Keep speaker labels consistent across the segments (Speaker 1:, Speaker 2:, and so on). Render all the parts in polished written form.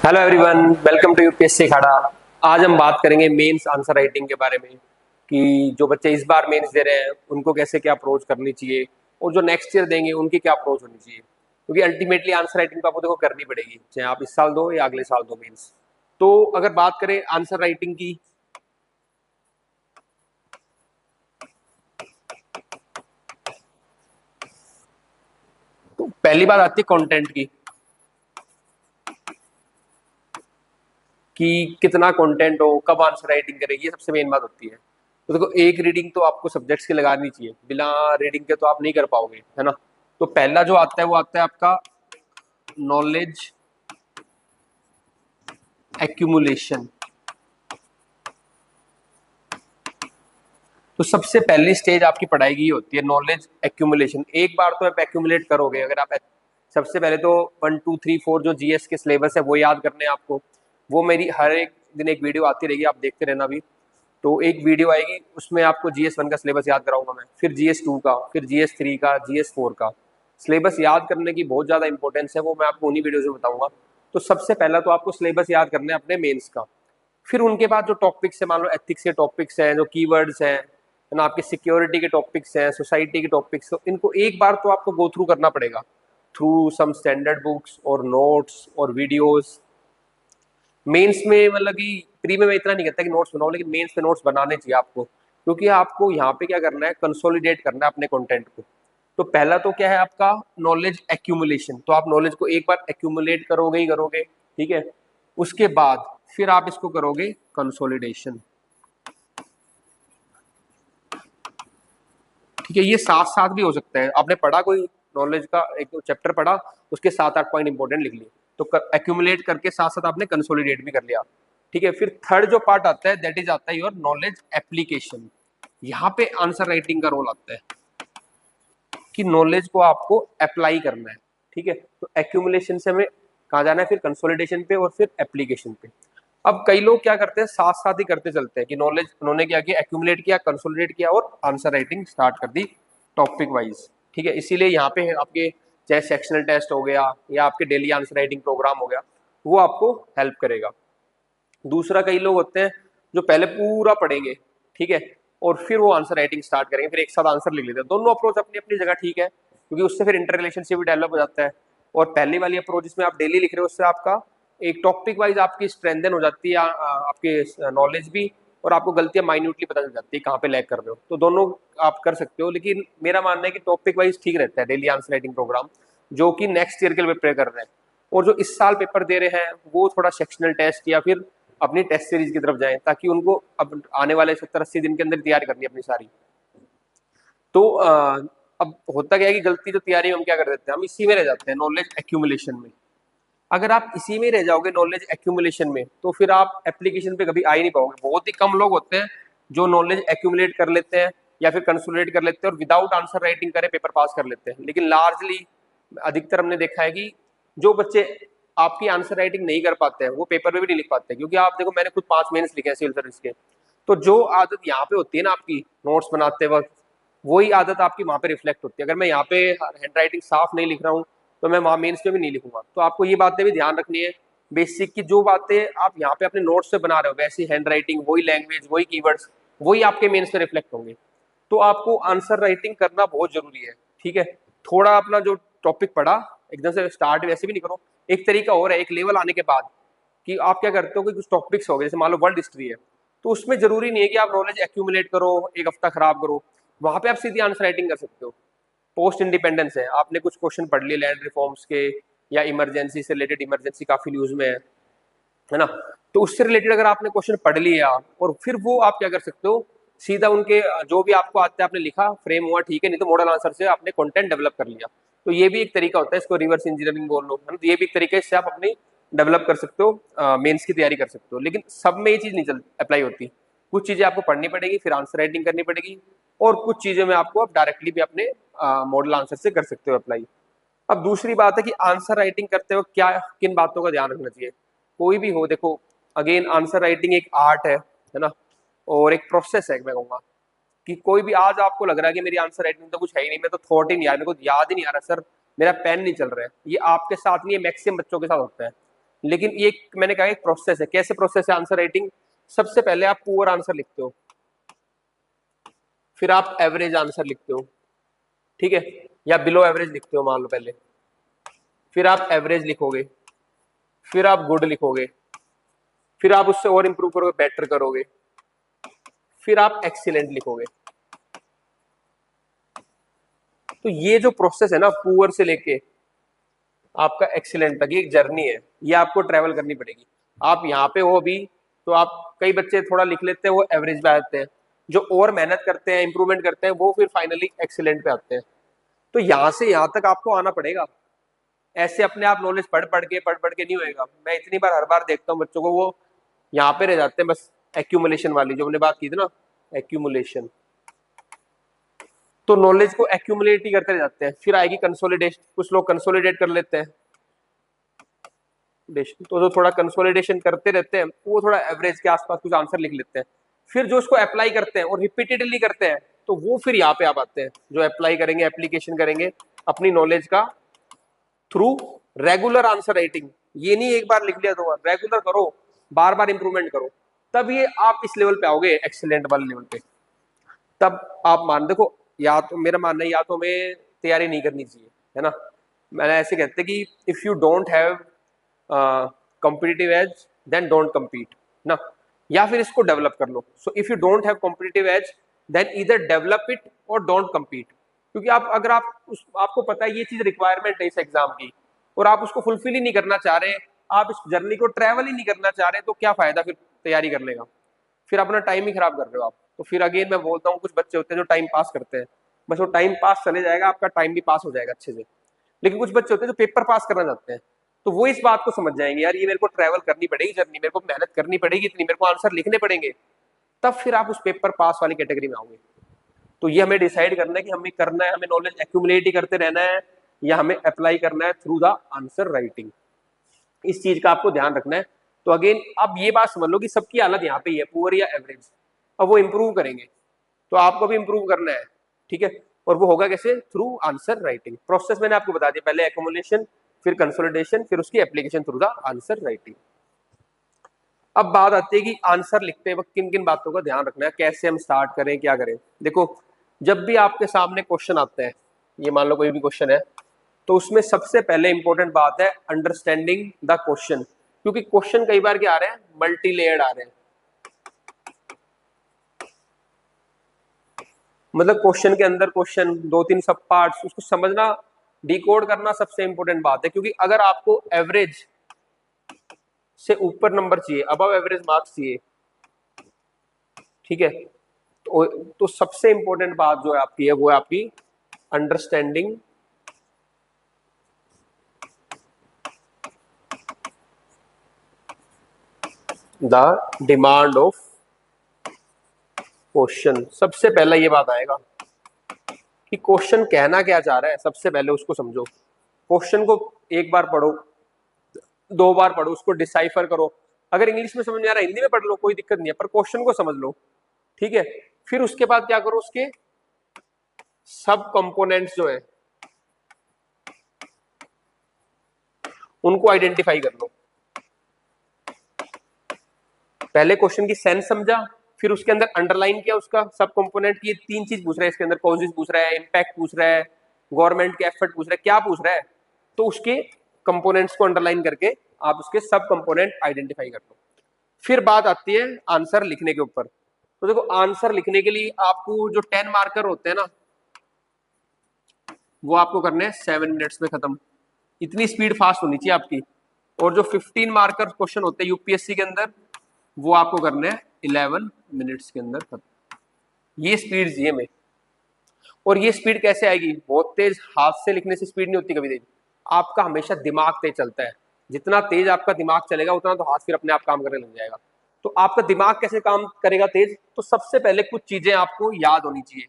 Speaker 1: Hello everyone, welcome to UPSC Akhada. आज हम बात करेंगे मेंस आंसर राइटिंग के बारे में कि जो बच्चे इस बार मेंस दे रहे हैं उनको कैसे क्या अप्रोच करनी चाहिए और जो नेक्स्ट ईयर देंगे उनकी क्या अप्रोच होनी चाहिए, क्योंकि अल्टीमेटली आंसर राइटिंग तो आपको देखो करनी पड़ेगी, चाहे आप इस साल दो या अगले साल दो मेंस। तो अगर बात करें आंसर राइटिंग की, तो पहली बात आती है कंटेंट की कि कितना कंटेंट हो, कब आंसर राइटिंग करेगी, ये सबसे मेन बात होती है। तो देखो, एक रीडिंग तो आपको सब्जेक्ट्स की लगानी चाहिए, बिना रीडिंग के तो आप नहीं कर पाओगे, है ना। तो पहला जो आता है वो आता है आपका नॉलेज एक्यूमुलेशन। तो सबसे पहली स्टेज आपकी पढ़ाई की होती है नॉलेज एक्यूमुलेशन। एक बार तो आप एक्यूमुलेट करोगे, अगर आप सबसे पहले तो 1 2 3 4 जो जीएस के सिलेबस है वो याद करने हैं आपको। वो मेरी हर एक दिन एक वीडियो आती रहेगी, आप देखते रहना भी। तो एक वीडियो आएगी, उसमें आपको जीएस 1 का सिलेबस याद कराऊंगा मैं, फिर जीएस 2 का, फिर जीएस 3 का, जीएस 4 का। सिलेबस याद करने की बहुत ज़्यादा इंपॉर्टेंस है, वो मैं आपको उन्हीं वीडियोज़ में बताऊंगा। तो सबसे पहला तो आपको सिलेबस याद करना है अपने मेंस का। फिर उनके बाद जो टॉपिक्स है, मान लो एथिक्स के टॉपिक्स हैं, जो कीवर्ड्स हैं, है ना, आपके सिक्योरिटी के टॉपिक्स हैं, सोसाइटी के टॉपिक्स, तो इनको एक बार तो आपको गो थ्रू करना पड़ेगा थ्रू सम स्टैंडर्ड बुक्स और नोट्स और वीडियोस। मेंस में मतलब कि प्री में मैं इतना नहीं कहता कि नोट्स बनाओ, लेकिन मेंस पे नोट्स बनाने चाहिए आपको, क्योंकि आपको यहाँ पे क्या करना है, कंसोलिडेट करना है अपने कंटेंट को। तो पहला तो क्या है आपका नॉलेज एक्यूमुलेशन, तो आप नॉलेज को एक बार एक्यूमुलेट करोगे ही करोगे, ठीक है। उसके बाद फिर आप इसको करोगे कंसोलिडेशन, ठीक है। ये साथ साथ भी हो सकता है, आपने पढ़ा कोई नॉलेज का एक चैप्टर पढ़ा, उसके 7 8 पॉइंट इंपॉर्टेंट लिख लिए, तो एक्यूमुलेट करके साथ साथ आपने कंसोलिडेट भी कर लिया, ठीक है। फिर थर्ड जो पार्ट आता है, दैट इज आता है योर नॉलेज एप्लीकेशन। यहाँ पे आंसर राइटिंग का रोल आता है कि नॉलेज को आपको अप्लाई करना है, ठीक है। तो एक्यूमुलेशन से हमें कहाँ जाना है, फिर कंसोलिडेशन पे और फिर एप्लीकेशन पे। अब कई लोग क्या करते हैं, साथ साथ ही करते चलते हैं कि नॉलेज उन्होंने क्या किया, एक्यूमुलेट किया, कंसोलिडेट किया और आंसर राइटिंग स्टार्ट कर दी टॉपिक वाइज, ठीक है। इसीलिए यहाँ पे आपके चाहे सेक्शनल टेस्ट हो गया या आपके डेली आंसर राइटिंग प्रोग्राम हो गया, वो आपको हेल्प करेगा। दूसरा, कई लोग होते हैं जो पहले पूरा पढ़ेंगे, ठीक है, और फिर वो आंसर राइटिंग स्टार्ट करेंगे, फिर एक साथ आंसर लिख लेते हैं। दोनों अप्रोच अपनी अपनी जगह ठीक है, क्योंकि उससे फिर इंटर रिलेशनशिप भी डेवलप हो जाता है। और पहली वाली अप्रोच जिसमें आप डेली लिख रहे हो, उससे आपका एक टॉपिक वाइज आपकी स्ट्रेंथन हो जाती है, आपके नॉलेज भी, और आपको गलतियां माइन्यूटली पता चल जाती है कहाँ पे लैग कर रहे हो। तो दोनों आप कर सकते हो, लेकिन मेरा मानना है कि टॉपिक वाइज ठीक रहता है डेली आंसर राइटिंग प्रोग्राम, जो कि नेक्स्ट ईयर के लिए प्रिपेयर कर रहे हैं। और जो इस साल पेपर दे रहे हैं वो थोड़ा सेक्शनल टेस्ट या फिर अपनी टेस्ट सीरीज की तरफ जाएं, ताकि उनको अब आने वाले 70 80 दिन के अंदर तैयारी करनी है अपनी सारी। तो अब होता क्या है कि गलती जो तैयारी में हम क्या कर देते हैं, हम इसी में रह जाते हैं, नॉलेज एक्यूमुलेशन में। अगर आप इसी में रह जाओगे नॉलेज एक्यूमुलेशन में, तो फिर आप एप्लीकेशन पे कभी आ ही नहीं पाओगे। बहुत ही कम लोग होते हैं जो नॉलेज एक्यूमुलेट कर लेते हैं या फिर कंसोलिडेट कर लेते हैं और विदाउट आंसर राइटिंग करे पेपर पास कर लेते हैं। लेकिन लार्जली अधिकतर हमने देखा है कि जो बच्चे आपकी आंसर राइटिंग नहीं कर पाते हैं वो पेपर में भी नहीं लिख पाते, क्योंकि आप देखो, मैंने खुद 5 मेंस लिखे हैं सिविल सर्विस के। तो जो आदत यहाँ पे होती है ना आपकी नोट्स बनाते वक्त, वही आदत आपकी वहां पे रिफ्लेक्ट होती है। अगर मैं यहाँ पे हैंड राइटिंग साफ नहीं लिख रहा हूँ, तो मैं वहां मेंस में भी नहीं लिखूंगा। तो आपको ये बातें भी ध्यान रखनी है, बेसिक की जो बातें आप यहाँ पे अपने नोट्स से बना रहे हो, वैसी हैंड राइटिंग, वही लैंग्वेज, वही कीवर्ड्स, वही आपके मेंस में रिफ्लेक्ट होंगे। तो आपको आंसर राइटिंग करना बहुत जरूरी है, ठीक है। थोड़ा अपना जो टॉपिक पढ़ा एकदम से स्टार्ट वैसे भी नहीं करो। एक तरीका और है, एक लेवल आने के बाद, कि आप क्या करते हो कि कुछ टॉपिक्स हो गए, जैसे मान लो वर्ल्ड हिस्ट्री है, तो उसमें जरूरी नहीं है कि आप नॉलेज एक्यूमुलेट करो, एक हफ्ता खराब करो। वहां पे आप सीधी आंसर राइटिंग कर सकते हो। पोस्ट इंडिपेंडेंस है, आपने कुछ क्वेश्चन पढ़ लिए लैंड रिफॉर्म्स के या इमरजेंसी से रिलेटेड, इमरजेंसी काफी न्यूज में है ना। तो उससे रिलेटेड अगर आपने क्वेश्चन पढ़ लिया, और फिर वो आप क्या कर सकते हो, सीधा उनके जो भी आपको आता है आपने लिखा, फ्रेम हुआ, ठीक है, नहीं तो मॉडल आंसर से आपने कंटेंट डेवलप कर लिया। तो ये भी एक तरीका होता है, इसको रिवर्स इंजीनियरिंग बोल लो, है ना। तो ये भी एक तरीका है, इससे आप अपनी डेवलप कर सकते हो, मेंस की तैयारी कर सकते हो। लेकिन सब में ये चीज नहीं चल अप्लाई होती, कुछ चीजें आपको पढ़नी पड़ेगी, फिर आंसर राइटिंग करनी पड़ेगी, और कुछ चीजें में आपको आप डायरेक्टली भी अपने मॉडल आंसर से कर सकते हो अप्लाई। अब दूसरी बात है कि आंसर राइटिंग करते हो क्या किन बातों का ध्यान रखना चाहिए। कोई भी हो, देखो, अगेन आंसर राइटिंग एक आर्ट है ना, और एक प्रोसेस है, मैं कहूंगा कि कोई भी आज आपको लग रहा है कि मेरी आंसर राइटिंग तो कुछ है ही नहीं, मैं तो थॉट ही नहीं आ रहा, मेरे को याद ही नहीं आ रहा सर, मेरा पेन नहीं चल रहा है, ये आपके साथ नहीं है, मैक्सिमम बच्चों के साथ होता है। लेकिन ये मैंने कहा एक प्रोसेस है। कैसे प्रोसेस है आंसर राइटिंग? सबसे पहले आप पुअर आंसर लिखते हो, फिर आप एवरेज आंसर लिखते हो, ठीक है, या बिलो एवरेज लिखते हो मान लो पहले, फिर आप एवरेज लिखोगे, फिर आप गुड लिखोगे, फिर आप उससे और इंप्रूव करोगे, बेटर करोगे, फिर आप एक्सीलेंट लिखोगे। तो ये जो प्रोसेस है ना, पुअर से लेके आपका एक्सीलेंट तक, ये एक जर्नी है, ये आपको ट्रेवल करनी पड़ेगी। आप यहाँ पे हो अभी, तो आप, कई बच्चे थोड़ा लिख लेते हैं वो एवरेज पे आते हैं, जो और मेहनत करते हैं, इंप्रूवमेंट करते हैं, वो फिर फाइनली एक्सीलेंट पे आते हैं। तो यहाँ से यहाँ तक आपको आना पड़ेगा। ऐसे अपने आप नॉलेज पढ़ पढ़ के नहीं होएगा। मैं इतनी बार हर बार देखता हूँ बच्चों को, वो यहाँ पे रह जाते हैं बस, एक्यूमुलेशन वाली जो हमने बात की थी ना, एक्यूमुलेशन। तो नॉलेज को एक्यूमुलेट ही करते रह जाते हैं, फिर आएगी कंसोलिडेशन। कुछ लोग कंसोलिडेट कर लेते हैं, तो जो थोड़ा कंसोलिडेशन करते रहते हैं वो थोड़ा एवरेज के आसपास कुछ आंसर लिख लेते हैं। फिर जो उसको अप्लाई करते हैं और रिपीटेडली करते हैं, तो वो फिर यहाँ पे आ पाते हैं, जो अप्लाई करेंगे, एप्लीकेशन करेंगे अपनी नॉलेज का थ्रू रेगुलर आंसर राइटिंग। ये नहीं एक बार लिख लिया, दो बार, रेगुलर करो, बार बार इंप्रूवमेंट करो, तब ये आप इस लेवल पे आओगे, एक्सीलेंट वाले लेवल पे। तब आप मान, देखो, या तो मेरा मानना है, या तो हमें तैयारी नहीं करनी चाहिए, है ना। मैंने ऐसे कहते कि if you don't have competitive edge then don't compete ना, या फिर इसको डेवलप कर लो। So if you don't have competitive edge then इधर डेवलप इट और डोंट कम्पीट। क्योंकि आप, अगर आप आपको पता है ये चीज रिक्वायरमेंट है इस एग्जाम की, और आप उसको फुलफिल ही नहीं करना चाह रहे, आप इस जर्नी को ट्रेवल ही नहीं करना चाह रहे, तो क्या फायदा फिर तैयारी करने का? फिर अपना टाइम ही खराब कर रहे हो आप। तो फिर अगेन मैं बोलता हूँ, कुछ बच्चे होते हैं जो टाइम पास करते हैं, बस वो टाइम पास चले जाएगा, आपका टाइम भी पास हो जाएगा अच्छे से। लेकिन कुछ बच्चे होते हैं जो पेपर पास करना चाहते हैं, तो वो इस बात को समझ जाएंगे, यार ये मेरे को ट्रैवल करनी पड़ेगी जर्नी, मेरे को मेहनत करनी पड़ेगी इतनी, मेरे को आंसर लिखने पड़ेंगे, तब फिर आप उस पेपर पास वाली कैटेगरी में आओगे। तो ये हमें डिसाइड करना है कि हमें करना है, हमें नॉलेज एक्यूमुलेट ही करते रहना है, या हमें अप्लाई करना है थ्रू द आंसर राइटिंग। इस चीज का आपको ध्यान रखना है। तो अगेन अब ये बात समझ लो कि सबकी हालत यहाँ पे ही है, पुअर या एवरेज। अब वो इंप्रूव करेंगे, तो आपको भी इंप्रूव करना है, ठीक है। और वो होगा कैसे? Through answer writing. प्रोसेस मैंने आपको बता दिया, पहले एक्यूमुलेशन, फिर कंसोलिडेशन, फिर उसकी application through the answer writing. अब बात आती है कि आंसर लिखते वक्त किन किन बातों का ध्यान रखना है, कैसे हम स्टार्ट करें, क्या करें। देखो, जब भी आपके सामने क्वेश्चन आते हैं, ये मान लो कोई भी क्वेश्चन है, तो उसमें सबसे पहले इंपॉर्टेंट बात है अंडरस्टैंडिंग द क्वेश्चन। क्योंकि क्वेश्चन कई बार क्या आ रहे हैं, मल्टी लेयर्ड आ रहे हैं। मतलब क्वेश्चन के अंदर क्वेश्चन, दो तीन सब पार्ट्स, उसको समझना, डिकोड करना सबसे इंपॉर्टेंट बात है। क्योंकि अगर आपको एवरेज से ऊपर नंबर चाहिए, अबव एवरेज मार्क्स चाहिए, ठीक है, तो सबसे इंपॉर्टेंट बात जो है आपकी है, वो है आपकी understanding the demand of question. सबसे पहला ये बात आएगा कि क्वेश्चन कहना क्या चाह रहा है, सबसे पहले उसको समझो। क्वेश्चन को एक बार पढ़ो, दो बार पढ़ो, उसको डिसाइफर करो। अगर इंग्लिश में समझ नहीं आ रहा, हिंदी में पढ़ लो, कोई दिक्कत नहीं है, पर क्वेश्चन को समझ लो, ठीक है। फिर उसके बाद क्या करो, उसके सब कंपोनेंट्स जो है उनको आइडेंटिफाई कर लो। पहले क्वेश्चन की सेंस समझा, फिर उसके अंदर अंडरलाइन किया उसका सब कंपोनेंट की, ये तीन चीज पूछ रहा है इसके अंदर, कॉजेज पूछ रहा है, इम्पैक्ट पूछ रहा है, गवर्नमेंट के एफर्ट पूछ रहा है, क्या पूछ रहा है, तो उसके कंपोनेंट्स को अंडरलाइन करके आप उसके सब कंपोनेंट आइडेंटिफाई कर लो। फिर बात आती है आंसर लिखने के ऊपर। तो देखो, आंसर लिखने के लिए आपको जो 10 मार्कर होते हैं ना, वो आपको करने हैं 7 मिनट्स में खत्म। इतनी स्पीड फास्ट होनी चाहिए आपकी। और जो 15 मार्कर क्वेश्चन होते हैं यूपीएससी के अंदर, वो आपको करने हैं 11 मिनट्स के अंदर खत्म। ये स्पीड चाहिए हमें। और ये स्पीड कैसे आएगी? बहुत तेज हाथ से लिखने से स्पीड नहीं होती कभी तेज, आपका हमेशा दिमाग तेज चलता है। जितना तेज आपका दिमाग चलेगा, उतना तो हाथ फिर अपने आप काम करने लग जाएगा। तो आपका दिमाग कैसे काम करेगा तेज? तो सबसे पहले कुछ चीजें आपको याद होनी चाहिए।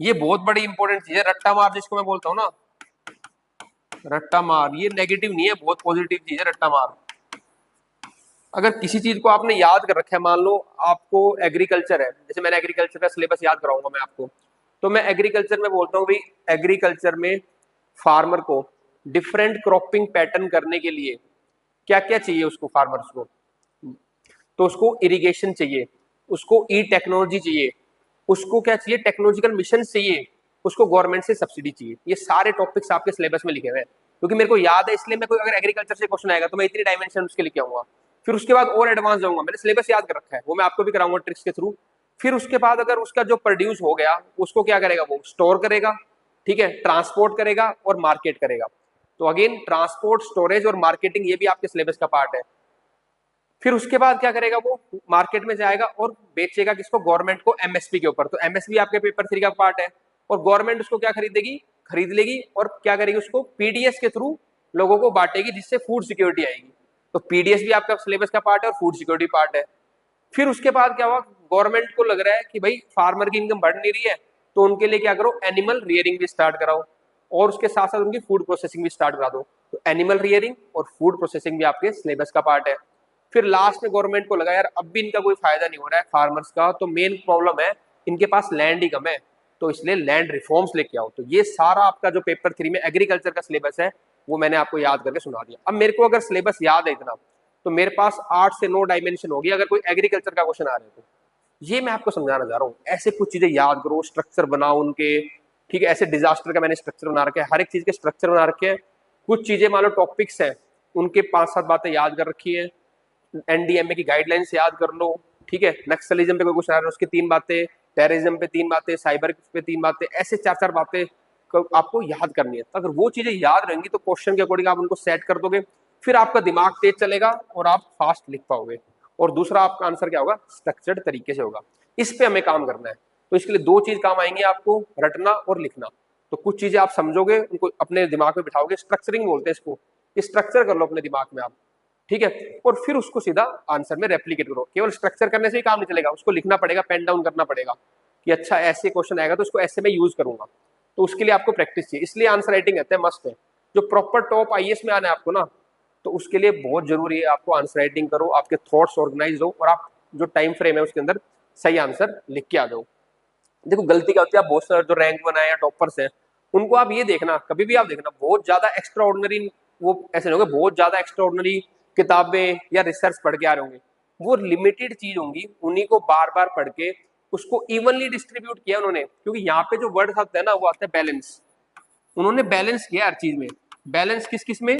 Speaker 1: ये बहुत बड़ी इंपॉर्टेंट चीज है, रट्टा मार जिसको मैं बोलता हूँ ना, रट्टा मार। ये नेगेटिव नहीं है, बहुत पॉजिटिव चीज है रट्टा मार। अगर किसी चीज को आपने याद कर रखा है, मान लो आपको एग्रीकल्चर है, जैसे मैंने एग्रीकल्चर का सिलेबस याद कराऊंगा मैं आपको, तो मैं एग्रीकल्चर में बोलता हूँ भाई, एग्रीकल्चर में फार्मर को डिफरेंट क्रॉपिंग पैटर्न करने के लिए क्या क्या चाहिए उसको फार्मर्स को, तो उसको इरिगेशन चाहिए, उसको ई टेक्नोलॉजी चाहिए, उसको क्या चाहिए, टेक्नोलॉजिकल मिशन चाहिए, उसको गवर्नमेंट से सब्सिडी चाहिए। ये सारे टॉपिक्स आपके सिलेबस में लिखे हुए हैं, क्योंकि मेरे को याद है, इसलिए मैं कोई अगर एग्रीकल्चर से क्वेश्चन आएगा तो मैं इतनी डायमेंशन उसके लिखे आऊंगा। फिर उसके बाद और एडवांस जाऊंगा, मैंने सिलेबस याद कर रखा है, वो मैं आपको भी कराऊंगा ट्रिक्स के थ्रू। फिर उसके बाद अगर उसका जो प्रोड्यूस हो गया उसको क्या करेगा, वो स्टोर करेगा, ठीक है, ट्रांसपोर्ट करेगा और मार्केट करेगा। तो अगेन ट्रांसपोर्ट, स्टोरेज और मार्केटिंग ये भी आपके सिलेबस का पार्ट है। फिर उसके बाद क्या करेगा, वो मार्केट में जाएगा और बेचेगा किसको, गवर्नमेंट को, एमएसपी के ऊपर। तो एमएसपी आपके पेपर 3 का पार्ट है, और गवर्नमेंट उसको क्या खरीदेगी, खरीद लेगी और क्या करेगी, उसको पीडीएस के थ्रू लोगों को बांटेगी, जिससे फूड सिक्योरिटी आएगी। तो पीडीएस भी आपका सिलेबस का पार्ट है और फूड सिक्योरिटी पार्ट है। फिर उसके बाद क्या हुआ, गवर्नमेंट को लग रहा है कि भाई फार्मर की इनकम बढ़ नहीं रही है, तो उनके लिए क्या करो, एनिमल रियरिंग भी स्टार्ट कराओ, और उसके साथ साथ उनकी फूड प्रोसेसिंग भी स्टार्ट करा दो। तो एनिमल रियरिंग और फूड प्रोसेसिंग भी आपके सिलेबस का पार्ट है। फिर लास्ट में गवर्नमेंट को लगा यार अब भी इनका कोई फायदा नहीं हो रहा है फार्मर्स का, तो मेन प्रॉब्लम है इनके पास लैंड ही कम है, तो इसलिए लैंड रिफॉर्म्स लेके आओ। तो ये सारा आपका जो पेपर 3 में एग्रीकल्चर का सिलेबस है वो मैंने आपको याद करके सुना दिया। अब मेरे को अगर सिलेबस याद है इतना, तो मेरे पास 8 से 9 डायमेंशन होगी अगर कोई एग्रीकल्चर का क्वेश्चन आ रहा है तो। ये मैं आपको समझाना चाह रहा हूँ, ऐसे कुछ चीजें याद करो, स्ट्रक्चर बनाओ उनके, ठीक है। ऐसे डिजास्टर का मैंने स्ट्रक्चर बना रखे हैं, हर एक चीज के स्ट्रक्चर बना रखे हैं। कुछ चीजें मान लो टॉपिक्स हैं, उनके 5-7 बातें याद कर रखी है, एनडीएमए की गाइडलाइंस याद कर लो, ठीक है। नक्सलिज्म पे कोई क्वेश्चन आ रहा है उसकी 3 बातें, टेररिज्म पे 3 बातें, साइबर पे 3 बातें, ऐसे 4-4 बातें आपको याद करनी है। तो अगर वो चीजें याद रहेंगी तो क्वेश्चन के अकॉर्डिंग आप उनको सेट कर दोगे, फिर आपका दिमाग तेज चलेगा और आप फास्ट लिख पाओगे। और दूसरा आपका आंसर क्या होगा, स्ट्रक्चर्ड तरीके से होगा। इस पे हमें काम करना है। तो इसके लिए 2 चीज काम आएंगी आपको, रटना और लिखना। तो कुछ चीजें आप समझोगे, उनको अपने दिमाग में बिठाओगे, स्ट्रक्चरिंग बोलते हैं इसको, स्ट्रक्चर कर लो अपने दिमाग में आप, ठीक है। और फिर उसको सीधा आंसर में रेप्लीकेट करो। केवल स्ट्रक्चर करने से ही काम नहीं चलेगा, उसको लिखना पड़ेगा, पेन डाउन करना पड़ेगा कि अच्छा ऐसे क्वेश्चन आएगा तो उसको ऐसे में यूज करूंगा। तो उसके लिए आपको प्रैक्टिस चाहिए, इसलिए आंसर राइटिंग कहते हैं मस्ट है। जो प्रॉपर टॉप आईएएस में आना है आपको ना, तो उसके लिए बहुत जरूरी है आपको आंसर राइटिंग करो, आपके थॉट्स ऑर्गेनाइज हो और आप जो टाइम फ्रेम है उसके अंदर सही आंसर लिख के आ जाओ। देखो गलती क्या होती है, आप बहुत सारे जो रैंक बनाए या टॉपर्स हैं उनको आप ये देखना, कभी भी आप देखना बहुत ज्यादा एक्स्ट्रा ऑर्डिनरी, वो ऐसे नहीं होगा बहुत ज्यादा एक्स्ट्रा ऑर्डिनरी किताबें या रिसर्च पढ़ के आ रहे होंगे, वो लिमिटेड चीज होंगी, उन्हीं को बार बार पढ़ के उसको इवनली डिस्ट्रीब्यूट किया उन्होंने। क्योंकि यहाँ पे जो वर्ड आता है ना वो आता है बैलेंस, उन्होंने बैलेंस किया हर चीज में। बैलेंस किस किस में,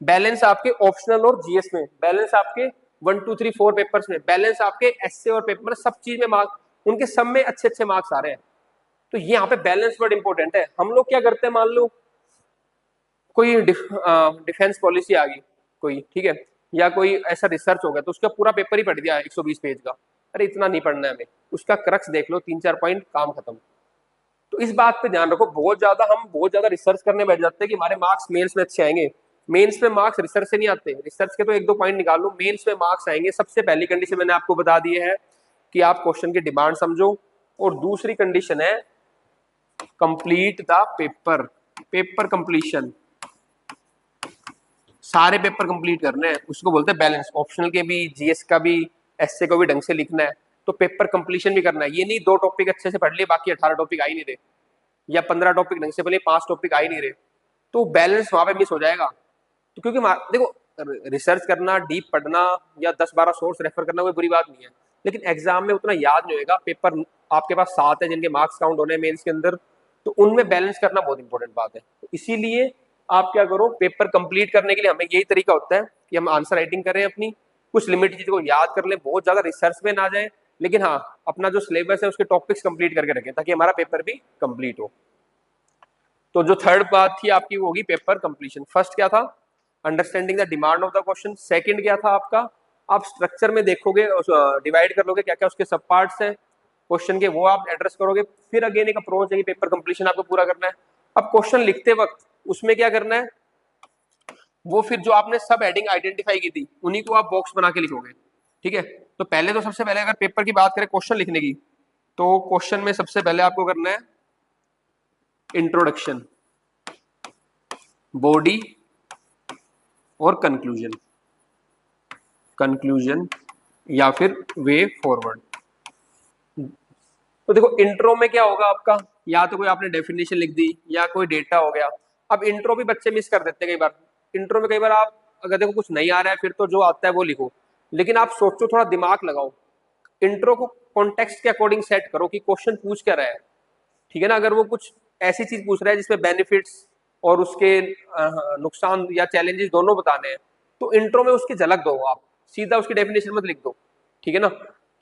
Speaker 1: बैलेंस आपके ऑप्शनल और जीएस में, बैलेंस आपके 1 2 3 4 पेपर्स में, बैलेंस आपके एसए और पेपर, सब चीज में मार्क्स उनके सब में अच्छे अच्छे मार्क्स आ रहे हैं। तो ये यहाँ पे बैलेंस वर्ड इंपॉर्टेंट है। हम लोग क्या करते हैं, मान लो कोई डिफेंस पॉलिसी आ गई कोई, ठीक है, या कोई ऐसा रिसर्च हो गया तो उसका पूरा पेपर ही पढ़ दिया 120 पेज का। अरे इतना नहीं पढ़ना है हमें, उसका क्रक्स देख लो, 3-4 पॉइंट, काम खत्म। तो इस बात पे ध्यान रखो, हम बहुत ज्यादा रिसर्च करने बैठ जाते हैं कि हमारे मार्क्स मेंस में अच्छे आएंगे। मेंस में मार्क्स रिसर्च से नहीं आते, रिसर्च के तो 1-2 पॉइंट निकाल लो, मेंस में मार्क्स आएंगे। सबसे पहली कंडीशन मैंने आपको बता दी है कि आप क्वेश्चन की डिमांड समझो, और दूसरी कंडीशन है complete the paper, paper completion, सारे पेपर कंप्लीट करने हैं, उसको बोलते हैं बैलेंस। ऑप्शनल के भी, जीएस का भी, एसए को भी ढंग से लिखना है, तो पेपर कंप्लीशन भी करना है। ये नहीं 2 टॉपिक अच्छे से पढ़ लिए बाकी 18 टॉपिक आ ही नहीं रहे, या 15 टॉपिक ढंग से पढ़ लिए 5 टॉपिक आ ही नहीं रहे, तो बैलेंस वहां पे मिस हो जाएगा। तो क्योंकि देखो रिसर्च करना, डीप पढ़ना या 10-12 सोर्स रेफर करना कोई बुरी बात नहीं है, लेकिन एग्जाम में उतना याद नहीं होगा। पेपर आपके पास 7 है जिनके मार्क्स काउंट होने हैं मेंस के अंदर, तो उनमें बैलेंस करना बहुत इंपॉर्टेंट बात है। तो इसीलिए आप क्या करो, पेपर कंप्लीट करने के लिए हमें यही तरीका होता है कि हम आंसर राइटिंग करें, अपनी कुछ लिमिटेड चीजों को याद कर लें, बहुत ज्यादा रिसर्च में ना जाए, लेकिन हाँ अपना जो सिलेबस है उसके टॉपिक्स कंप्लीट करके रखें ताकि हमारा पेपर भी कंप्लीट हो। तो जो थर्ड बात थी आपकी वो होगी पेपर कंप्लीशन। फर्स्ट क्या था, understanding the demand of the question. Second क्या था आपका, आप स्ट्रक्चर में देखोगे, डिवाइड कर लोगे क्या क्या उसके सब पार्ट्स हैं क्वेश्चन के, वो आप एड्रेस करोगे। फिर अगेन एक अप्रोच है कि पेपर कंप्लीशन आपको पूरा करना है। अब क्वेश्चन लिखते वक्त उसमें क्या करना है, वो फिर जो आपने सब हेडिंग आइडेंटिफाई की थी उन्हीं को आप बॉक्स बना के लिखोगे, ठीक है। तो पहले तो सबसे पहले अगर पेपर की बात करें क्वेश्चन लिखने की, तो क्वेश्चन में सबसे पहले आपको करना है इंट्रोडक्शन, बॉडी और कंक्लूजन, कंक्लूजन या फिर वे फॉरवर्ड। तो देखो इंट्रो में क्या होगा आपका, या तो कोई आपने डेफिनेशन लिख दी या कोई डेटा हो गया। अब इंट्रो भी बच्चे मिस कर देते हैं कई बार। इंट्रो में कई बार आप अगर देखो कुछ नहीं आ रहा है फिर तो जो आता है वो लिखो, लेकिन आप सोचो, थोड़ा दिमाग लगाओ, इंट्रो को कॉन्टेक्स्ट के अकॉर्डिंग सेट करो कि क्वेश्चन पूछ क्या रहा है। ठीक है ना, अगर वो कुछ ऐसी चीज पूछ रहा है जिसमें बेनिफिट्स और उसके नुकसान या चैलेंजेस दोनों बताने हैं, तो इंट्रो में उसकी झलक दो, आप सीधा उसकी डेफिनेशन मत लिख दो। ठीक है ना,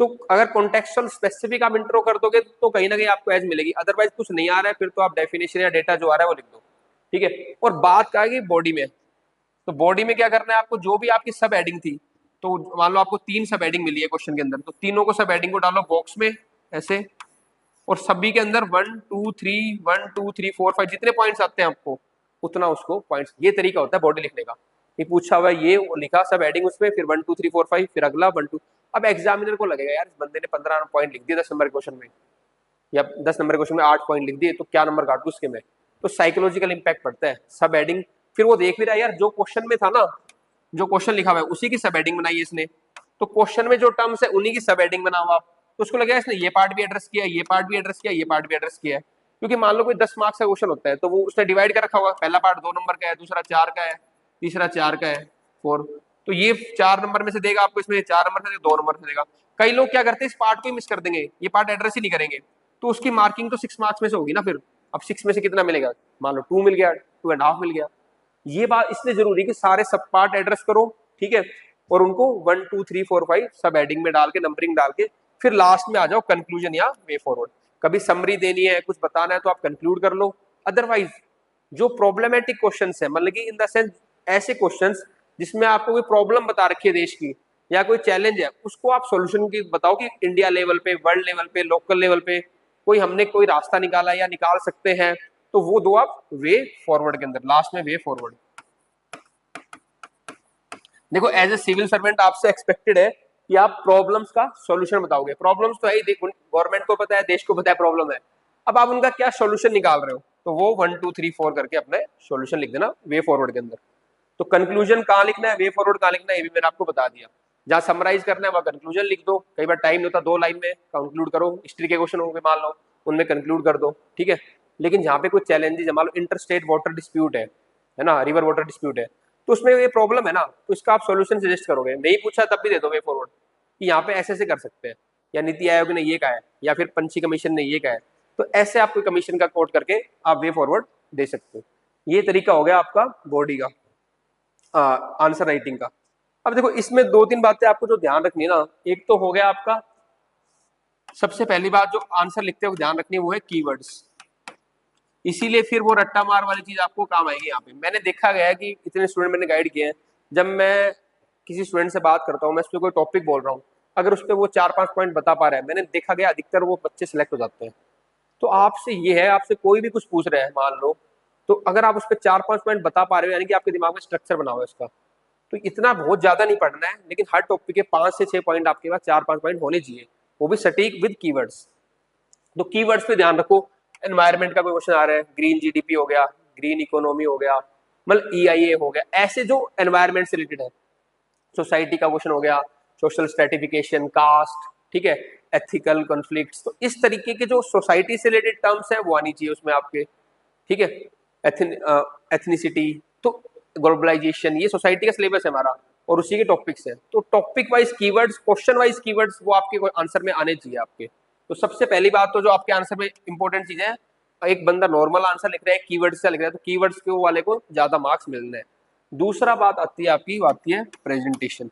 Speaker 1: तो अगर कॉन्टेक्चुअल स्पेसिफिक आप इंट्रो कर दोगे तो कहीं ना कहीं आपको एज मिलेगी, अदरवाइज कुछ नहीं आ रहा है फिर तो आप डेफिनेशन या डेटा जो आ रहा है वो लिख दो। ठीक है, और बात क्या है बॉडी में, तो बॉडी में क्या करना है आपको, जो भी आपकी सब हेडिंग थी, तो मान लो आपको 3 सब हेडिंग मिली है क्वेश्चन के अंदर, तो तीनों को सब हेडिंग को डालो बॉक्स में ऐसे, और सभी के अंदर 1 2 3 जितने पॉइंट्स आते हैं आपको उतना उसको पॉइंट्स, ये तरीका होता है बॉडी लिखने का। ये पूछा हुआ ये लिखा सब हेडिंग उसमें, फिर 1 2 3 4 5, फिर अगला 1 2। अब एग्जामिनर को लगेगा यार इस बंदे ने 15 पॉइंट लिख दिए 10 नंबर क्वेश्चन में, या 10 नंबर क्वेश्चन में 8 पॉइंट लिख दिए, तो क्या नंबर काटू उसके में। तो साइकोलॉजिकल इंपैक्ट पड़ता है सब हेडिंग। फिर वो देख भी रहा है यार जो क्वेश्चन में था ना, जो क्वेश्चन लिखा हुआ है उसी की सब हेडिंग बनाई है इसने, तो क्वेश्चन में जो टर्म्स है उन्हीं की सब हेडिंग बना हुआ, तो उसको लगेगा इसने ये पार्ट भी एड्रेस किया, ये पार्ट भी एड्रेस किया, ये पार्ट भी एड्रेस किया है। क्योंकि मान लो कोई 10 मार्क्स का क्वेश्चन होता है तो वो उसने डिवाइड कर रखा होगा, पहला पार्ट 2 नंबर का है, दूसरा 4 का है, तीसरा 4 का है, 4, तो ये 4 नंबर में से देगा आपको, इसमें 4 नंबर से 2 नंबर से देगा। कई लोग क्या करते हैं इस पार्ट को ही मिस कर देंगे, ये पार्ट एड्रेस ही नहीं करेंगे, तो उसकी मार्किंग तो 6 मार्क्स में से होगी ना फिर। अब 6 में से कितना मिलेगा, मान लो 2 मिल गया, 2.5 मिल गया। ये बात इसलिए जरूरी है कि सारे सब पार्ट एड्रेस करो। ठीक है, और उनको 1 2 3 4 5 सब हेडिंग में डाल के नंबरिंग डाल के फिर लास्ट में आ जाओ कंक्लूजन या वे फॉरवर्ड। कभी समरी देनी है, कुछ बताना है तो आप कंक्लूड कर लो। अदरवाइज जो प्रॉब्लमेटिक क्वेश्चंस है, मतलब कि इन द सेंस ऐसे क्वेश्चंस जिसमें आपको कोई प्रॉब्लम बता रखी है देश की या कोई चैलेंज है, उसको आप सॉल्यूशन की बताओ कि इंडिया लेवल पे, वर्ल्ड लेवल पे, लोकल लेवल पे कोई हमने कोई रास्ता निकाला या निकाल सकते हैं, तो वो दो आप वे फॉरवर्ड के अंदर, लास्ट में वे फॉरवर्ड। देखो एज ए सिविल सर्वेंट आपसे एक्सपेक्टेड है कि आप प्रॉब्लम्स का सॉल्यूशन बताओगे। प्रॉब्लम्स तो है ही, देखो गवर्नमेंट को पता है, देश को पता है प्रॉब्लम है, अब आप उनका क्या सॉल्यूशन निकाल रहे हो, तो वो 1 2 3 4 करके अपने सॉल्यूशन लिख देना वे फॉरवर्ड के अंदर। तो कंक्लूजन कहाँ लिखना है, वे फॉरवर्ड कहाँ लिखना है, ये भी मैंने आपको बता दिया। जहाँ समराइज करना है वहाँ कंक्लूजन लिख दो, कई बार टाइम नहीं होता 2 लाइन में कंक्लूड करो, हिस्ट्री के क्वेश्चन होंगे मान लो उनमें कंक्लूड कर दो। ठीक है, लेकिन जहाँ पे कोई चैलेंजेस है, मान लो इंटर स्टेट वाटर डिस्प्यूट है ना, रिवर वाटर डिस्प्यूट है, तो उसमें ये प्रॉब्लम है ना, तो इसका आप सॉल्यूशन सजेस्ट करोगे, नहीं पूछा तब भी दे दो वे फॉरवर्ड कि यहाँ पे ऐसे ऐसे कर सकते हैं, या नीति आयोग ने ये कहा है, या फिर पंछी कमीशन ने ये कहा है, तो ऐसे आप कोई कमीशन का कोट करके आप वे फॉरवर्ड दे सकते हो। ये तरीका हो गया आपका बॉडी का आंसर राइटिंग का। अब देखो इसमें 2 3 बातें आपको जो ध्यान रखनी है ना, एक तो हो गया आपका सबसे पहली बात जो आंसर लिखते हुए ध्यान रखनी है वो है कीवर्ड्स। इसीलिए फिर वो रट्टा मार वाली चीज आपको काम आएगी यहाँ पे। मैंने देखा गया है कि इतने स्टूडेंट मैंने गाइड किए हैं, जब मैं किसी स्टूडेंट से बात करता हूँ, मैं उस पर कोई टॉपिक बोल रहा हूँ, अगर उस पर वो 4 5 पॉइंट बता पा रहा है, मैंने देखा गया अधिकतर वो बच्चे सिलेक्ट हो जाते हैं। तो आपसे ये है, आपसे कोई भी कुछ पूछ रहा है मान लो, तो अगर आप उस पर 4 5 पॉइंट बता पा रहे हो, यानी कि आपके दिमाग में स्ट्रक्चर बना हुआ है इसका, तो इतना बहुत ज्यादा नहीं पढ़ना है, लेकिन हर टॉपिक के 5 से 6 पॉइंट आपके पास 4 5 पॉइंट होने चाहिए, वो भी सटीक विद कीवर्ड्स। तो कीवर्ड्स पे ध्यान रखो। एनवायरमेंट का कोई क्वेश्चन आ रहा है, ग्रीन जीडीपी हो गया, ग्रीन इकोनॉमी हो गया, मतलब ईआईए हो गया, ऐसे जो एनवायरमेंट से रिलेटेड है। सोसाइटी का क्वेश्चन हो गया, सोशल स्ट्रेटिफिकेशन, कास्ट, ठीक है, एथिकल कॉन्फ्लिक्ट्स, तो इस तरीके के जो सोसाइटी से रिलेटेड टर्म्स है वो आनी चाहिए उसमें आपके। ठीक है, एथनिसिटी, तो ग्लोबलाइजेशन, ये सोसाइटी का सिलेबस है हमारा और उसी के टॉपिक्स है, तो topic wise keywords, question wise keywords वो आपके आंसर में आने चाहिए आपके। तो सबसे पहली बात तो जो आपके आंसर में इंपॉर्टेंट चीज है, एक बंदा नॉर्मल आंसर लिख रहा है कीवर्ड्स से लिख रहा है, तो कीवर्ड्स के वाले को ज्यादा मार्क्स मिलने हैं। दूसरा बात आती है आपकी, आती है प्रेजेंटेशन।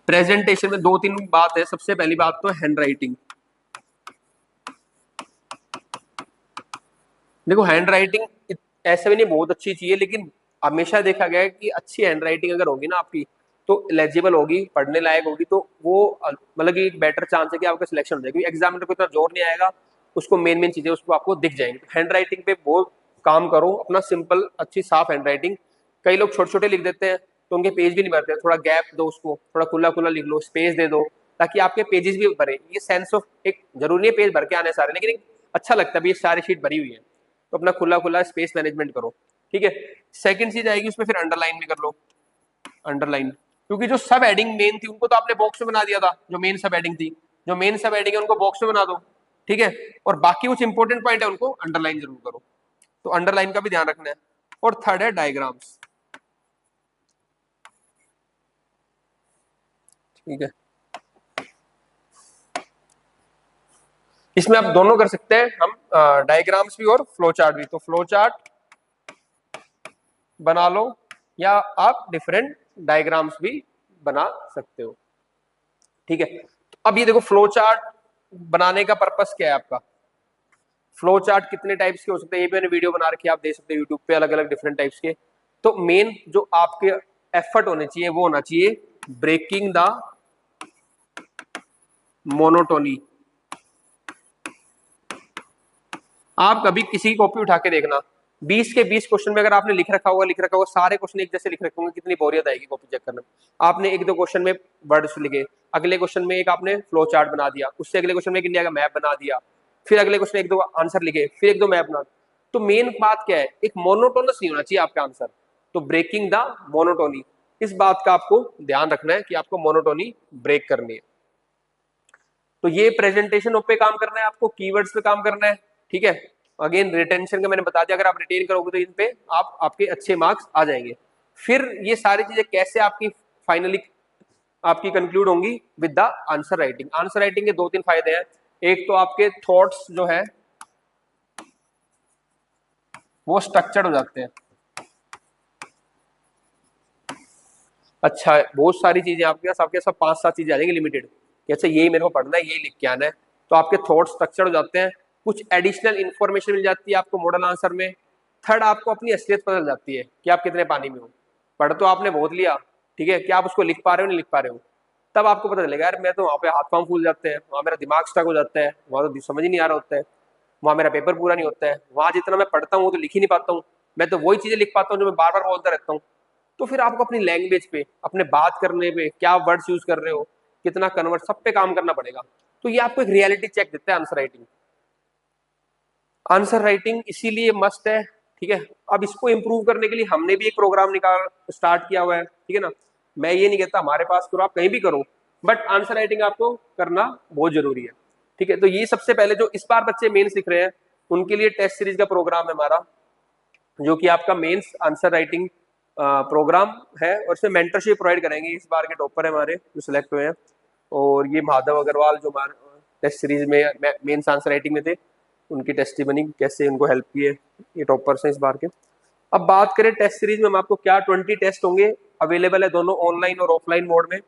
Speaker 1: प्रेजेंटेशन में 2 3 बात है। सबसे पहली बात तो हैंड राइटिंग। देखो हैंड राइटिंग ऐसे भी नहीं बहुत अच्छी चाहिए, लेकिन हमेशा देखा गया है कि अच्छी हैंड राइटिंग अगर होगी ना आपकी, तो लेजिबल होगी, पढ़ने लायक होगी, तो वो मतलब कि एक बेटर चांस है कि आपका सिलेक्शन हो जाएगी। एग्जामिनर को इतना जोर नहीं आएगा, उसको मेन मेन चीजें उसको आपको दिख जाएंगी। हैंड राइटिंग पे बहुत काम करो अपना, सिंपल अच्छी साफ हैंड राइटिंग। कई लोग छोटे छोटे लिख देते हैं तो उनके पेज भी नहीं भरते, थोड़ा गैप दो उसको, थोड़ा खुला खुला लिख लो, स्पेस दे दो, ताकि आपके पेजेस भी भरे। ये सेंस ऑफ, एक जरूरी नहीं पेज भर के आने सारे, लेकिन अच्छा लगता है ये सारी शीट भरी हुई है, तो अपना खुला खुला स्पेस मैनेजमेंट करो। ठीक है, सेकंड चीज आएगी उसमें, फिर अंडरलाइन भी कर लो। अंडरलाइन, क्योंकि जो सब हेडिंग मेन थी उनको तो आपने बॉक्स में बना दिया था, जो मेन सब हेडिंग थी, जो मेन सब हेडिंग है उनको बॉक्स में बना दो। ठीक है, और बाकी कुछ इंपॉर्टेंट पॉइंट है उनको अंडरलाइन जरूर करो। तो अंडरलाइन का भी ध्यान रखना है। और थर्ड है डायग्राम्स। ठीक है, इसमें आप दोनों कर सकते हैं हम, डायग्राम्स भी और फ्लो चार्ट भी। तो फ्लो चार्ट बना लो या आप डिफरेंट डायग्राम्स भी बना सकते हो। ठीक है, तो अब ये देखो फ्लो चार्ट बनाने का पर्पस क्या है आपका। फ्लो चार्ट कितने टाइप्स के हो सकते हैं, ये भी मैंने वीडियो बना रखी है, आप देख सकते हो यूट्यूब पे, अलग अलग डिफरेंट टाइप्स के। तो मेन जो आपके एफर्ट होने चाहिए वो होना चाहिए ब्रेकिंग द मोनोटोनी। आप कभी किसी की कॉपी उठा के देखना, 20 के 20 क्वेश्चन में अगर आपने लिख रखा होगा सारे क्वेश्चन एक जैसे लिख रखे होंगे, कितनी बोरियत आएगी कॉपी चेक करने में। आपने एक दो क्वेश्चन में वर्ड्स लिखे, अगले क्वेश्चन में एक आपने फ्लो चार्ट बना दिया, उससे अगले क्वेश्चन में एक इंडिया का मैप बना दिया, फिर अगले क्वेश्चन एक दो आंसर लिखे, फिर एक दो मैप बना। तो मेन बात क्या है, एक मोनोटोनस नहीं होना चाहिए आपका आंसर। तो ब्रेकिंग द मोनोटोनी, इस बात का आपको ध्यान रखना है कि आपको मोनोटोनी ब्रेक करनी है। तो ये प्रेजेंटेशन पे काम करना है आपको, कीवर्ड्स पे काम करना है। ठीक है, अगेन रिटेंशन का मैंने बता दिया, अगर आप रिटेन करोगे तो इन पे आप आपके अच्छे मार्क्स आ जाएंगे। फिर ये सारी चीजें कैसे आपकी फाइनली आपकी कंक्लूड होंगी with the answer writing. Answer writing के दो तीन फायदे हैं। एक तो आपके थॉट्स जो है वो स्ट्रक्चर्ड हो जाते हैं। अच्छा, बहुत सारी चीजें आपके पास 5-7 चीजें आ जाएंगी लिमिटेड, जैसे यही मेरे को पढ़ना है, यही लिख के आना है। तो आपके थॉट स्ट्रक्चर हो जाते हैं, कुछ एडिशनल इंफॉर्मेशन मिल जाती है आपको मॉडल आंसर में। थर्ड, आपको अपनी असलियत पता चल जाती है कि आप कितने पानी में हो। पढ़ तो आपने बहुत लिया, ठीक है, क्या आप उसको लिख पा रहे हो, नहीं लिख पा रहे हो। तब आपको पता चलेगा यार मैं तो वहाँ पे हाथ पांव फूल जाते हैं, वहाँ मेरा दिमाग स्टक हो जाता है, वहाँ तो समझ ही नहीं आ रहा होता है, वहाँ मेरा पेपर पूरा नहीं होता है, वहाँ जितना मैं पढ़ता हूँ वो तो लिख ही नहीं पाता हूँ, मैं तो वही चीजें लिख पाता हूँ जो मैं बार बार बोलता रहता हूँ। तो फिर आपको अपनी लैंग्वेज पे, अपने बात करने पे, क्या वर्ड्स यूज कर रहे हो, कितना कन्वर्ट, सब पे काम करना पड़ेगा। तो ये आपको एक रियलिटी चेक देता है आंसर राइटिंग। आंसर राइटिंग इसीलिए मस्ट है। ठीक है, अब इसको इंप्रूव करने के लिए हमने भी एक प्रोग्राम निकाल स्टार्ट किया हुआ है। ठीक है ना, मैं ये नहीं कहता हमारे पास करो, आप कहीं भी करो, बट आंसर राइटिंग आपको करना बहुत जरूरी है। ठीक है, तो ये सबसे पहले जो इस बार बच्चे मेंस लिख रहे हैं उनके लिए टेस्ट सीरीज का प्रोग्राम है हमारा, जो कि आपका मेंस आंसर राइटिंग प्रोग्राम है, और इसमें मेंटरशिप प्रोवाइड करेंगे। इस बार के टॉपर है हमारे जो सिलेक्ट हुए हैं, और ये माधव अग्रवाल जो हमारे टेस्ट सीरीज में मेंस आंसर राइटिंग में थे, उनकी टेस्टिमनी कैसे उनको हेल्प की है, ये टॉपर्स हैं इस बार के। अब बात करें टेस्ट सीरीज में, हम आपको क्या 20 टेस्ट होंगे, अवेलेबल है दोनों ऑनलाइन और ऑफलाइन मोड में।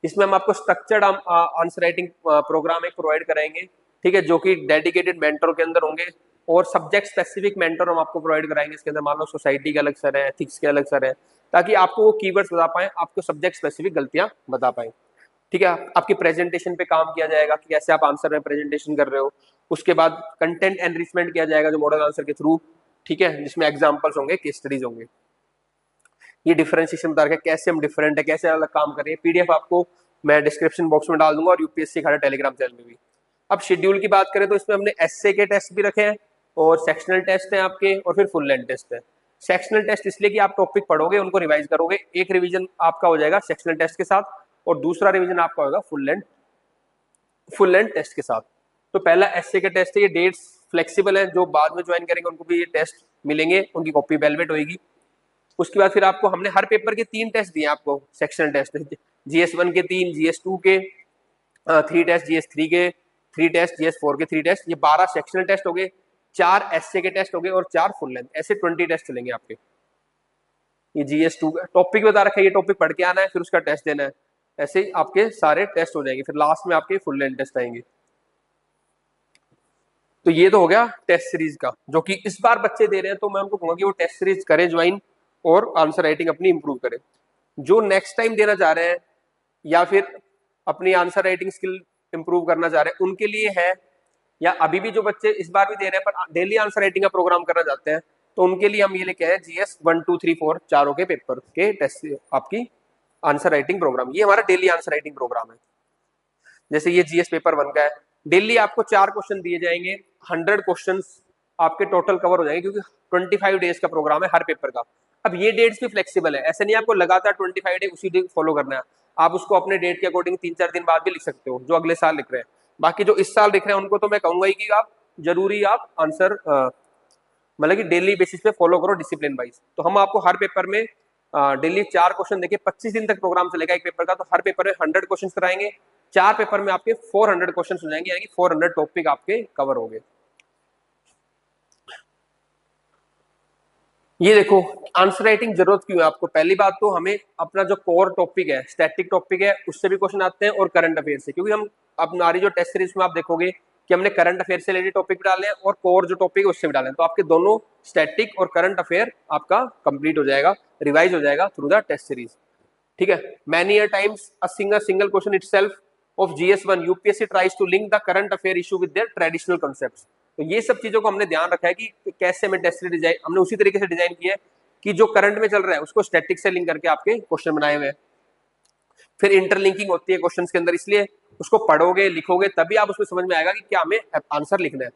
Speaker 1: इसमें हम आपको स्ट्रक्चर्ड आंसर राइटिंग प्रोग्राम एक प्रोवाइड कराएंगे, ठीक है, जो कि डेडिकेटेड मेंटर के अंदर होंगे, और सब्जेक्ट स्पेसिफिक मेंटर हम आपको प्रोवाइड कराएंगे। इसके अंदर मान लो सोसाइटी के अलग सर है, एथिक्स के अलग सर है, ताकि आपको वो कीवर्ड्स बता पाए, आपको सब्जेक्ट स्पेसिफिक गलतियां बता पाए। ठीक है, आपकी प्रेजेंटेशन पे काम किया जाएगा कि कैसे आप आंसर में प्रेजेंटेशन कर रहे हो। उसके बाद कंटेंट एनरिचमेंट किया जाएगा जो मॉडल आंसर के थ्रू, ठीक है, जिसमें एग्जांपल्स होंगे, केस स्टडीज होंगे। ये डिफरेंशिएशन बता रखा है कैसे हम डिफरेंट है, कैसे अलग काम कर रहे हैं। पीडीएफ आपको मैं डिस्क्रिप्शन बॉक्स में डाल दूंगा, और यूपीएससी खाना टेलीग्राम चैनल में भी। अब शेड्यूल की बात करें तो इसमें हमने एसए के टेस्ट भी रखे हैं, और सेक्शनल टेस्ट हैं आपके, और फिर फुल लेंथ टेस्ट है। सेक्शनल टेस्ट इसलिए कि आप टॉपिक पढ़ोगे, उनको रिवाइज करोगे, एक रिवीजन आपका हो जाएगा सेक्शनल टेस्ट के साथ, और दूसरा रिवीजन आपका होगा फुल लेंथ टेस्ट के साथ। तो पहला एसए का टेस्ट है, ये डेट्स फ्लेक्सिबल है, जो बाद में ज्वाइन करेंगे उनको भी ये टेस्ट मिलेंगे, उनकी कॉपी वेलवेट होगी। उसके बाद फिर आपको हमने हर पेपर के 3 टेस्ट दिए आपको, सेक्शनल टेस्ट, जीएस 1 के 3, जीएस 2 के 3 टेस्ट, जीएस 3 के 3 टेस्ट, जीएस 4 के 3 टेस्ट, ये 12 सेक्शनल टेस्ट हो गए, 4 एसए के टेस्ट हो गए, और 4 फुल लेंथ, ऐसे 20 टेस्ट चलेंगे आपके। ये जीएस 2 का टॉपिक बता रखा है, ये टॉपिक पढ़ के आना है, फिर उसका टेस्ट देना है, ऐसे ही आपके सारे टेस्ट हो जाएंगे, फिर लास्ट में आपके फुल लेंथ टेस्ट आएंगे। तो ये तो हो गया टेस्ट सीरीज का, जो कि इस बार बच्चे दे रहे हैं, तो मैं उनको कहूंगा कि वो टेस्ट सीरीज करें ज्वाइन, और आंसर राइटिंग अपनी इंप्रूव करें। जो नेक्स्ट टाइम देना चाह रहे हैं, या फिर अपनी आंसर राइटिंग स्किल इंप्रूव करना चाह रहे हैं, उनके लिए है, या अभी भी जो बच्चे इस बार भी दे रहे हैं पर डेली आंसर राइटिंग का प्रोग्राम करना चाहते हैं, तो उनके लिए हम ये लेके आए GS 1 2 3 4 चारों के पेपर के टेस्ट, आपकी आंसर राइटिंग प्रोग्राम, ये हमारा डेली आंसर राइटिंग प्रोग्राम है। जैसे ये GS पेपर 1 का है, डेली आपको 4 क्वेश्चन दिए जाएंगे, 100 क्वेश्चन आपके टोटल कवर हो जाएंगे, क्योंकि 25 डेज का प्रोग्राम है हर पेपर का। अब ये डेट्स भी फ्लेक्सिबल है, ऐसे नहीं आपको लगातार 25 डे उसी डे फॉलो करना है, आप उसको अपने डेट के अकॉर्डिंग 3-4 दिन बाद भी लिख सकते हो, जो अगले साल लिख रहे हैं। बाकी जो इस साल लिख रहे हैं उनको तो मैं कहूंगा ही कि आप जरूरी आप आंसर मतलब कि डेली बेसिस पे फॉलो करो डिसिप्लिन वाइज। तो हम आपको हर पेपर में डेली 4 क्वेश्चन देके 25 दिन तक प्रोग्राम चलेगा एक पेपर का, तो हर पेपर में 100 क्वेश्चन कराएंगे। 4 पेपर में आपके 400 क्वेश्चन हो जाएंगे, यानी कि 400 टॉपिक आपके कवर हो गए। ये देखो आंसर राइटिंग जरूरत क्यों है आपको। पहली बात तो हमें अपना जो कोर टॉपिक है, स्टैटिक टॉपिक है, उससे भी क्वेश्चन आते हैं और करंट अफेयर से, क्योंकि हम अब हमारी जो टेस्ट सीरीज में आप देखोगे कि हमने करंट अफेयर से रिलेटेड टॉपिक भी डाले हैं और कोर जो टॉपिक है उससे भी डाले हैं। तो आपके दोनों स्टैटिक और करंट अफेयर आपका कंप्लीट हो जाएगा, रिवाइज हो जाएगा थ्रू द टेस्ट सीरीज। ठीक है। Many a times a single question itself of GS1 UPSC tries to link the current affair issue with their traditional concepts. तो ये सब चीजों को हमने ध्यान रखा है कि कैसे हमें टेस्ट सीरीज डिजाइन, हमने उसी तरीके से डिजाइन किया है कि जो करंट में चल रहा है उसको स्टैटिक से लिंक करके आपके क्वेश्चन बनाए हुए हैं। फिर इंटरलिंकिंग होती है क्वेश्चंस के अंदर, इसलिए उसको पढ़ोगे लिखोगे तभी आप उसमें समझ में आएगा कि क्या हमें आंसर लिखना है।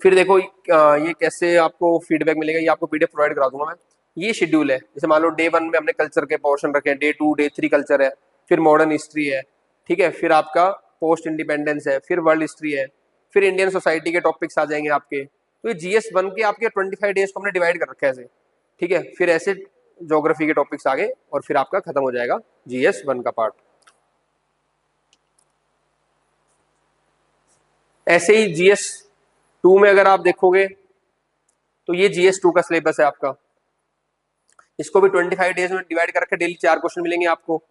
Speaker 1: फिर देखो ये कैसे आपको फीडबैक मिलेगा, ये आपको पीडीएफ प्रोवाइड करा दूंगा मैं। ये शेड्यूल है, जैसे मान लो डे 1 में हमने कल्चर के पोर्शन रखे हैं, डे 2 डे 3 कल्चर है, फिर मॉडर्न हिस्ट्री है, ठीक है, फिर आपका पोस्ट इंडिपेंडेंस है, फिर वर्ल्ड हिस्ट्री है, फिर इंडियन सोसाइटी के टॉपिक्स आ जाएंगे आपके। तो ये GS1 के आपके 25 डेज को हमने डिवाइड कर रखा है ऐसे, ठीक है। फिर ऐसे ज्योग्राफी के टॉपिक्स आ गए और फिर आपका खत्म हो जाएगा GS1 का पार्ट। ऐसे ही GS2 में अगर आप देखोगे तो ये GS2 का सिलेबस है आपका, इसको भी 25 डेज में डिवाइड कर रखे, डेली 4 क्वेश्चन मिलेंगे आपको।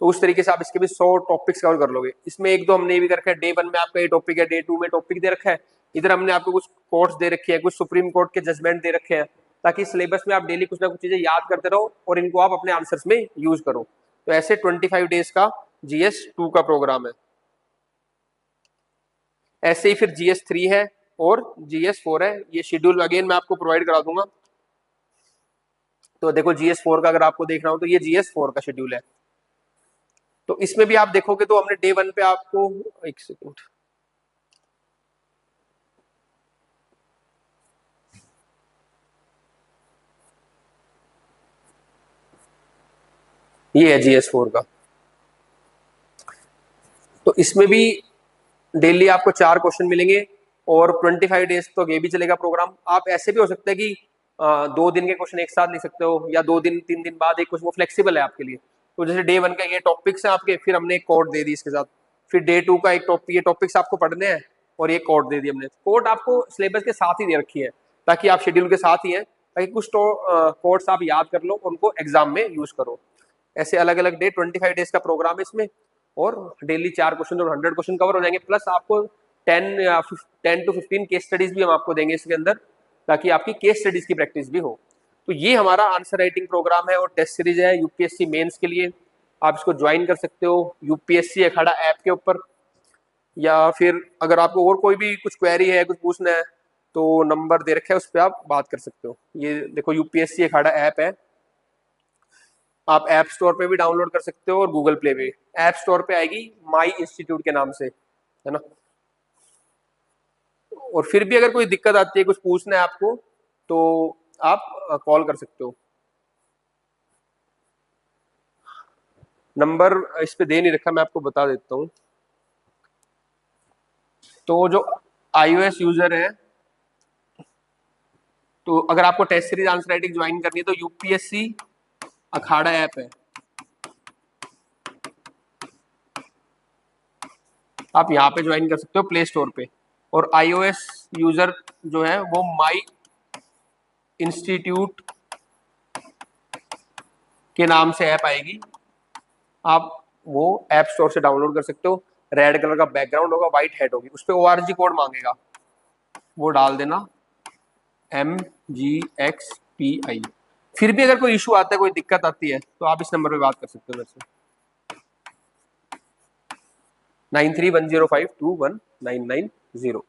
Speaker 1: तो उस तरीके से आप इसके भी 100 टॉपिक्स कवर कर लोगे। इसमें एक दो हमने ये भी कर रखा है, डे 1 में आपका ये टॉपिक है, डे 2 में टॉपिक दे रखा है, इधर हमने आपको कुछ कोर्ट्स दे रखे हैं, कुछ सुप्रीम कोर्ट के जजमेंट दे रखे हैं, ताकि सिलेबस में आप डेली कुछ ना कुछ चीजें याद करते रहो और इनको आप अपने आंसर्स में यूज करो। तो ऐसे 25 डेज का GS2 का प्रोग्राम है। ऐसे ही फिर GS3 है और GS4 है, ये शेड्यूल अगेन मैं आपको प्रोवाइड करा दूंगा। तो देखो GS4 का अगर आपको देखना हो तो ये GS4 का शेड्यूल है। तो इसमें भी आप देखोगे तो हमने डे 1 पे आपको, एक सेकंड, ये है GS4 का। तो इसमें भी डेली आपको 4 क्वेश्चन मिलेंगे और 25 डेज तो ये भी चलेगा प्रोग्राम। आप ऐसे भी हो सकते हैं कि 2 दिन के क्वेश्चन एक साथ लिख सकते हो, या 2 दिन 3 दिन बाद एक क्वेश्चन, वो फ्लेक्सिबल है आपके लिए। तो जैसे डे 1 का ये टॉपिक्स है आपके, फिर हमने एक कोड दे दी इसके साथ, फिर डे 2 का एक टॉपिक, ये टॉपिक्स आपको पढ़ने हैं और ये कोड दे दी हमने। कोड आपको सिलेबस के साथ ही दे रखी है ताकि आप शेड्यूल के साथ ही है, ताकि कुछ तो कोड्स आप याद कर लो, उनको एग्जाम में यूज करो। ऐसे अलग अलग डे 25 डेज का प्रोग्राम है इसमें, और डेली 4 क्वेश्चन और 100 क्वेश्चन कवर हो जाएंगे। प्लस आपको 10 to 15 केस स्टडीज भी हम आपको देंगे इसके अंदर, ताकि आपकी केस स्टडीज की प्रैक्टिस भी हो। तो ये हमारा आंसर राइटिंग प्रोग्राम है और टेस्ट सीरीज है यूपीएससी मेंस के लिए। आप इसको ज्वाइन कर सकते हो यूपीएससी अखाड़ा ऐप के ऊपर, या फिर अगर आपको और कोई भी कुछ क्वेरी है, कुछ पूछना है, तो नंबर दे रखा है, उस पर आप बात कर सकते हो। ये देखो यूपीएससी अखाड़ा ऐप है, आप ऐप स्टोर पे भी डाउनलोड कर सकते हो और गूगल प्ले पे। ऐप स्टोर पे आएगी माई इंस्टीट्यूट के नाम से, है ना। और फिर भी अगर कोई दिक्कत आती है, कुछ पूछना है आपको, तो आप कॉल कर सकते हो। नंबर इस पे दे नहीं रखा, मैं आपको बता देता हूँ। तो जो iOS यूजर है, तो अगर आपको test series answer writing join करनी है तो यूपीएससी अखाड़ा ऐप है, आप यहाँ पे ज्वाइन कर सकते हो प्ले स्टोर पे। और iOS यूजर जो है वो माई इंस्टीट्यूट के नाम से ऐप आएगी, आप वो ऐप स्टोर से डाउनलोड कर सकते हो। रेड कलर का बैकग्राउंड होगा, व्हाइट हेड होगी, उस पर ORG कोड मांगेगा, वो डाल देना MGXPI। फिर भी अगर कोई इशू आता है, कोई दिक्कत आती है, तो आप इस नंबर पे बात कर सकते हो मेरे से, 9310521990।